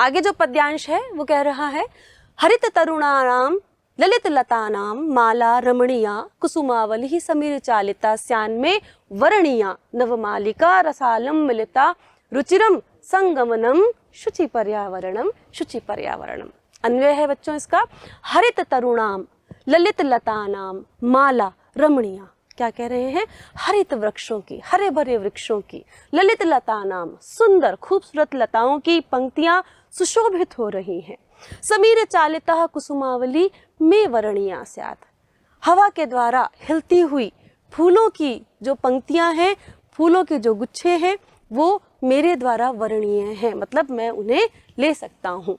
आगे जो पद्यांश है वो कह रहा है, हरित तरुणानाम ललित लतानाम माला रमणीया कुसुमावली समीर चालिता स्यान्मे वर्णीया नवमालिका रसालम मिलिता रुचिरम संगमनम शुचि पर्यावरणम शुचि पर्यावरणम। अन्वय है बच्चों इसका, हरित तरुणाम ललित लतानाम माला रमणीया, क्या कह रहे हैं, हरित वृक्षों की, हरे भरे वृक्षों की, ललित लतानाम सुंदर खूबसूरत लताओं की पंक्तियां सुशोभित हो रही हैं। समीर चालिता कुसुमावली में वर्णीया स्यात्, हवा के द्वारा हिलती हुई फूलों की जो पंक्तियां हैं, फूलों के जो गुच्छे हैं, वो मेरे द्वारा वर्णीय हैं, मतलब मैं उन्हें ले सकता हूँ।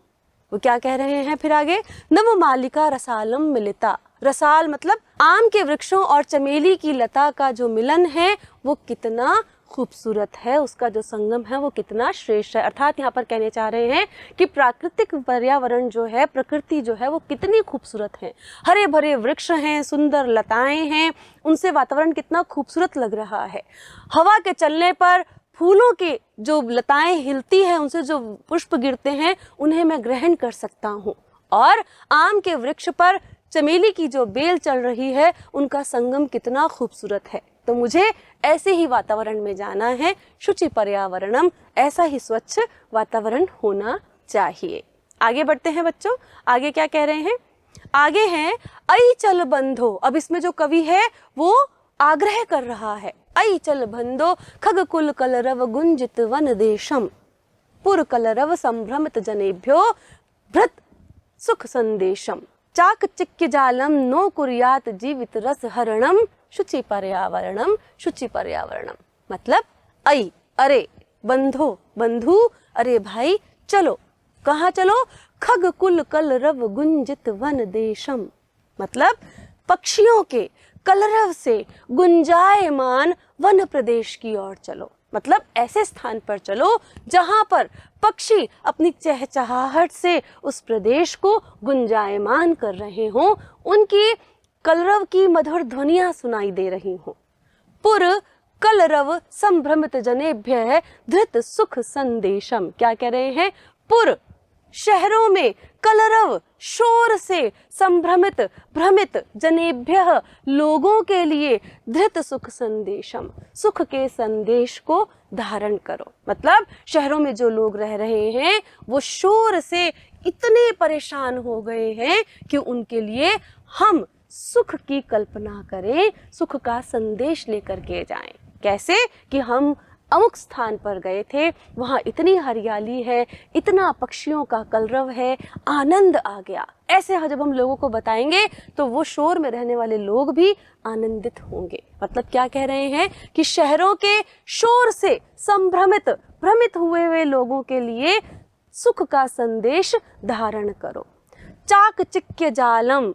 वो क्या कह रहे हैं फिर आगे, नवमालिका रसालम मिलिता, रसाल मतलब आम के वृक्षों और चमेली की लता का जो मिलन है वो कितना खूबसूरत है, उसका जो संगम है वो कितना श्रेष्ठ है। अर्थात यहाँ पर कहने चाह रहे हैं कि प्राकृतिक पर्यावरण जो है, प्रकृति जो है वो कितनी खूबसूरत है, हरे भरे वृक्ष हैं, सुंदर लताएं हैं, उनसे वातावरण कितना खूबसूरत लग रहा है। हवा के चलने पर फूलों के जो लताएं हिलती हैं, उनसे जो पुष्प गिरते हैं, उन्हें मैं ग्रहण कर सकता हूँ। और आम के वृक्ष पर चमेली की जो बेल चल रही है, उनका संगम कितना खूबसूरत है। तो मुझे ऐसे ही वातावरण में जाना है, शुचि पर्यावरणम, ऐसा ही स्वच्छ वातावरण होना चाहिए। आगे बढ़ते हैं बच्चों, आगे क्या कह रहे हैं, आगे हैं अई चल बंधो। अब इसमें जो कवि है वो आग्रह कर रहा है, अई चल बंधो खगकुल कलरव गुंजित वन देशम पुर कलरव संभ्रमित जनेभ्यो भृत सुख संदेशम चाक चिक्य जालम नो कुर्यात जीवित रस हरणम शुचि पर्यावरणम शुचि पर्यावरणम। मतलब अई, अरे, बंधो, बंधु, अरे भाई चलो, कहाँ चलो, खग कुल कलरव गुंजित वन देशम, मतलब पक्षियों के कलरव से गुंजायमान वन प्रदेश की ओर चलो। मतलब ऐसे स्थान पर चलो जहां पर पक्षी अपनी चहचहाहट से उस प्रदेश को गुंजायमान कर रहे हों, उनकी कलरव की मधुर ध्वनियां सुनाई दे रही हों। पुर कलरव संभ्रमित जनेभ्य धृत सुख संदेशम, क्या कह रहे हैं, पुर शहरों में, कलरव शोर से, संभ्रमित भ्रमित, जनेभ्य लोगों के लिए, धृत सुख संदेशम सुख के संदेश को धारण करो। मतलब शहरों में जो लोग रह रहे हैं वो शोर से इतने परेशान हो गए हैं कि उनके लिए हम सुख की कल्पना करें, सुख का संदेश लेकर के जाएं। कैसे कि हम अमुक स्थान पर गए थे, वहाँ इतनी हरियाली है, इतना पक्षियों का कलरव है, आनंद आ गया। ऐसे जब हम लोगों को बताएंगे तो वो शोर में रहने वाले लोग भी आनंदित होंगे। मतलब क्या कह रहे हैं कि शहरों के शोर से संभ्रमित भ्रमित हुए लोगों के लिए सुख का संदेश धारण करो। चाक चिक्य जालम,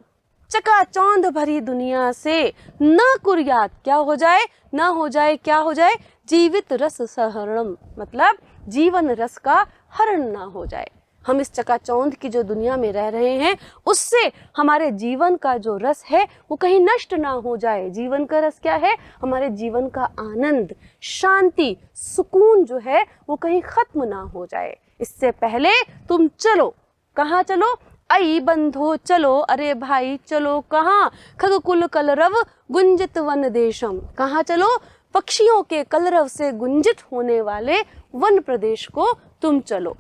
चकाचौंध भरी दुनिया से न कुर्यात, क्या हो जाए, न हो जाए, क्या हो जाए, जीवित रस सहरणम, मतलब जीवन रस का हरण ना हो जाए। हम इस चकाचौंध की जो दुनिया में रह रहे हैं उससे हमारे जीवन का जो रस है वो कहीं नष्ट ना हो जाए। जीवन का रस क्या है, हमारे जीवन का आनंद, शांति, सुकून जो है वो कहीं खत्म ना हो जाए। इससे पहले तुम चलो, कहाँ चलो, अई बंधो चलो, अरे भाई चलो, कहाँ, खगकुल कलरव गुंजित वन देशम, कहाँ चलो, पक्षियों के कलरव से गुंजित होने वाले वन प्रदेश को तुम चलो।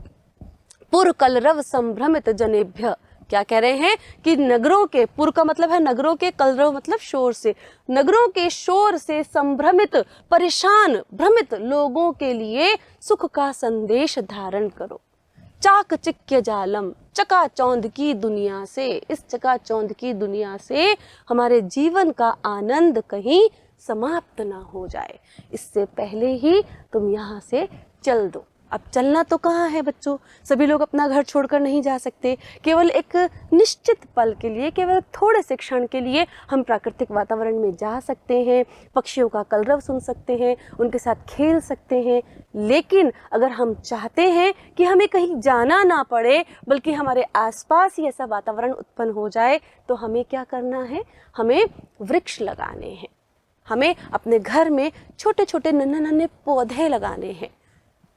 पुर कलरव संभ्रमित जनेभ्य, क्या कह रहे हैं कि नगरों के, पुर का मतलब है नगरों के, कलरव मतलब शोर से, नगरों के शोर से संभ्रमित, परेशान, भ्रमित लोगों के लिए सुख का संदेश धारण करो। चाक चिक्य जालम, चकाचौंध की दुनिया से, इस चकाचौंध की दुनिया से हमारे जीवन का आनंद कहीं समाप्त ना हो जाए, इससे पहले ही तुम यहाँ से चल दो। अब चलना तो कहाँ है बच्चों, सभी लोग अपना घर छोड़कर नहीं जा सकते। केवल एक निश्चित पल के लिए, केवल थोड़े से क्षण के लिए हम प्राकृतिक वातावरण में जा सकते हैं, पक्षियों का कलरव सुन सकते हैं, उनके साथ खेल सकते हैं। लेकिन अगर हम चाहते हैं कि हमें कहीं जाना ना पड़े बल्कि हमारे आसपास ही ऐसा वातावरण उत्पन्न हो जाए, तो हमें क्या करना है, हमें वृक्ष लगाने हैं, हमें अपने घर में छोटे छोटे नन्हे नन्हे पौधे लगाने हैं।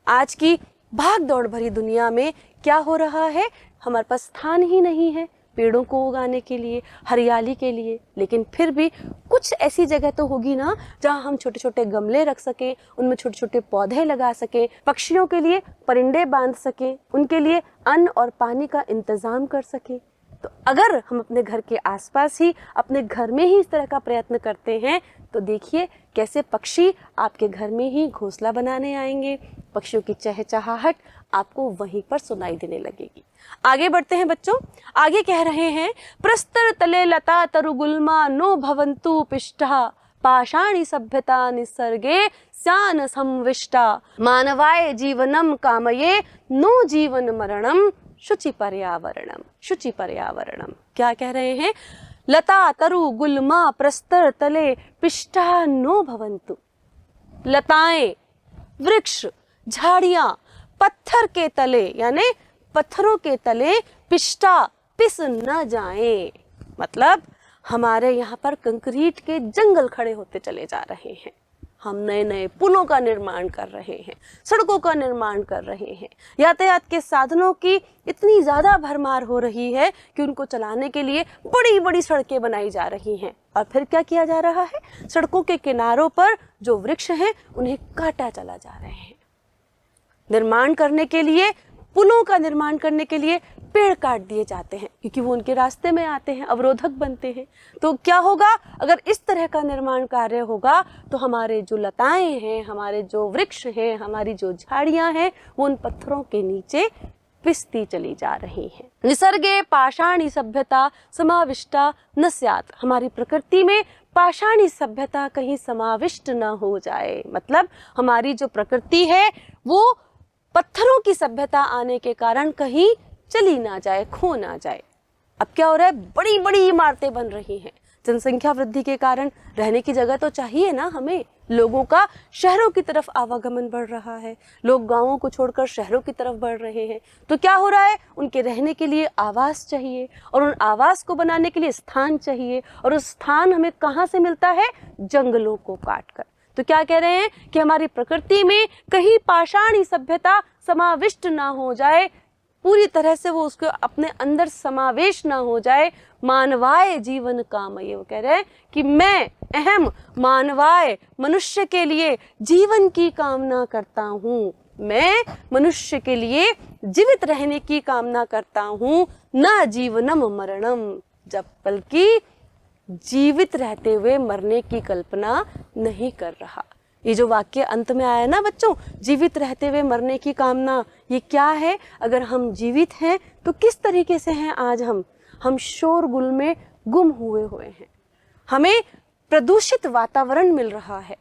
आज की भाग दौड़ भरी दुनिया में क्या हो रहा है, हमारे पास स्थान ही नहीं है पेड़ों को उगाने के लिए, हरियाली के लिए। लेकिन फिर भी कुछ ऐसी जगह तो होगी ना जहाँ हम छोटे छोटे गमले रख सकें, उनमें छोटे छोटे पौधे लगा सकें, पक्षियों के लिए परिंदे बांध सकें, उनके लिए अन्न और पानी का इंतजाम कर सकें। तो अगर हम अपने घर के आसपास ही, अपने घर में ही इस तरह का प्रयत्न करते हैं तो देखिए कैसे पक्षी आपके घर में ही घोंसला बनाने आएंगे। पक्षियों की चहचहाहट आपको वहीं पर सुनाई देने लगेगी। आगे बढ़ते हैं बच्चों। आगे कह रहे हैं, प्रस्तर तले लता तरुगुल्मा नो भवन्तु पिष्टा पाषाणी सभ्यता निसर्गे स्यान संविष्टा मानवाय जीवनम कामये नो जीवन मरणम शुचि पर्यावरणम। शुचि पर्यावरणम क्या कह रहे हैं, लता तरु गुल्मा प्रस्तर तले पिष्टा नो भवन्तु। लताएं, वृक्ष, झाड़ियां पत्थर के तले यानी पत्थरों के तले पिष्टा पिस न जाएं। मतलब हमारे यहाँ पर कंक्रीट के जंगल खड़े होते चले जा रहे हैं। हम नए नए पुलों का निर्माण कर रहे हैं, सड़कों का निर्माण कर रहे हैं, यातायात के साधनों की इतनी ज़्यादा भरमार हो रही है कि उनको चलाने के लिए बड़ी बड़ी सड़कें बनाई जा रही हैं। और फिर क्या किया जा रहा है, सड़कों के किनारों पर जो वृक्ष हैं उन्हें काटा चला जा रहे हैं। निर्माण करने के लिए, पुलों का निर्माण करने के लिए पेड़ काट दिए जाते हैं क्योंकि वो उनके रास्ते में आते हैं, अवरोधक बनते हैं। तो क्या होगा, अगर इस तरह का निर्माण कार्य होगा तो हमारे जो लताएं हैं, हमारे जो वृक्ष हैं, हमारी जो झाड़ियां हैं, वो उन पत्थरों के नीचे पिसती चली जा रही हैं। निसर्गे पाषाणी सभ्यता समाविष्टा न स्यात्। हमारी प्रकृति में पाषाणी सभ्यता कहीं समाविष्ट न हो जाए। मतलब हमारी जो प्रकृति है वो पत्थरों की सभ्यता आने के कारण कहीं चली ना जाए, खो ना जाए। अब क्या हो रहा है, बड़ी बड़ी इमारतें बन रही हैं। जनसंख्या वृद्धि के कारण रहने की जगह तो चाहिए ना हमें। लोगों का शहरों की तरफ आवागमन बढ़ रहा है, लोग गांवों को छोड़कर शहरों की तरफ बढ़ रहे हैं। तो क्या हो रहा है, उनके रहने के लिए आवास चाहिए और उन आवास को बनाने के लिए स्थान चाहिए। और उस स्थान हमें कहाँ से मिलता है, जंगलों को काटकर। तो क्या कह रहे हैं कि हमारी प्रकृति में कहीं पाषाणी सभ्यता समाविष्ट ना हो जाए, पूरी तरह से वो उसको अपने अंदर समावेश ना हो जाए। मानवाय जीवन कामये, वो कह रहे हैं कि मैं अहम मानवाय मनुष्य के लिए जीवन की कामना करता हूँ। मैं मनुष्य के लिए जीवित रहने की कामना करता हूँ, न जीवनम मरणम, जब बल्कि जीवित रहते हुए मरने की कल्पना नहीं कर रहा। ये जो वाक्य अंत में आया ना बच्चों, जीवित रहते हुए मरने की कामना, ये क्या है? अगर हम जीवित हैं तो किस तरीके से हैं आज हम शोरगुल में गुम हुए हैं। हमें प्रदूषित वातावरण मिल रहा है,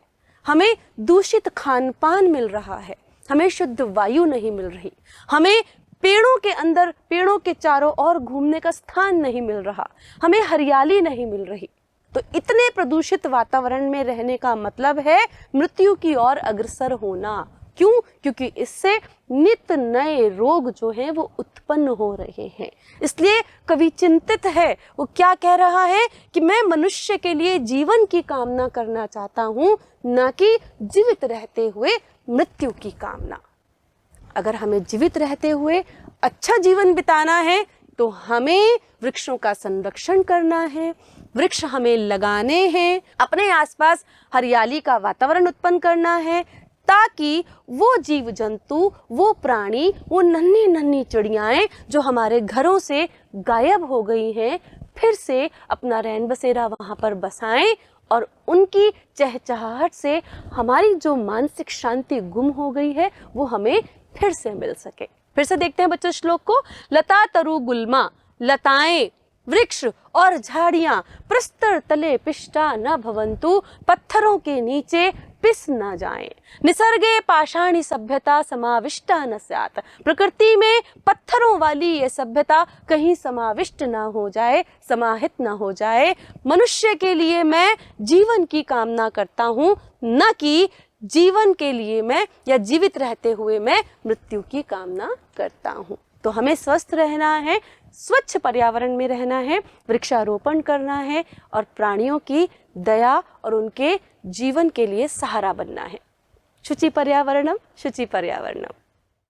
हमें दूषित खान पान मिल रहा है, हमें शुद्ध वायु नहीं मिल रही, हमें पेड़ों के अंदर, पेड़ों के चारों ओर घूमने का स्थान नहीं मिल रहा, हमें हरियाली नहीं मिल रही। तो इतने प्रदूषित वातावरण में रहने का मतलब है मृत्यु की ओर अग्रसर होना। क्यों? क्योंकि इससे नित नए रोग जो हैं वो उत्पन्न हो रहे हैं। इसलिए कवि चिंतित है। वो क्या कह रहा है कि मैं मनुष्य के लिए जीवन की कामना करना चाहता हूँ, न कि जीवित रहते हुए मृत्यु की कामना। अगर हमें जीवित रहते हुए अच्छा जीवन बिताना है तो हमें वृक्षों का संरक्षण करना है, वृक्ष हमें लगाने हैं, अपने आसपास हरियाली का वातावरण उत्पन्न करना है, ताकि वो जीव जंतु, वो प्राणी, वो नन्ही नन्ही चिड़ियाएं जो हमारे घरों से गायब हो गई हैं, फिर से अपना रैन बसेरा वहाँ पर बसाएं और उनकी चहचहाहट से हमारी जो मानसिक शांति गुम हो गई है वो हमें फिर से मिल सके। फिर से देखते हैं बच्चों श्लोक को। लता तरु गुल्मा, लताएं, वृक्ष और झाड़ियां प्रस्तर तले पिष्टा न भवन्तु, पत्थरों के नीचे पिस न जाएं। निसर्गे पाषाणी सभ्यता समाविष्टा न स्यात्, प्रकृति में पत्थरों वाली ये सभ्यता कहीं समाविष्ट ना हो जाए, समाहित ना हो जाए। मनुष्य के लिए मैं जीवन की कामना करता हूँ, न कि जीवन के लिए मैं या जीवित रहते हुए मैं मृत्यु की कामना करता हूँ। तो हमें स्वस्थ रहना है, स्वच्छ पर्यावरण में रहना है, वृक्षारोपण करना है और प्राणियों की दया और उनके जीवन के लिए सहारा बनना है। शुचि पर्यावरणम, शुचि पर्यावरणम।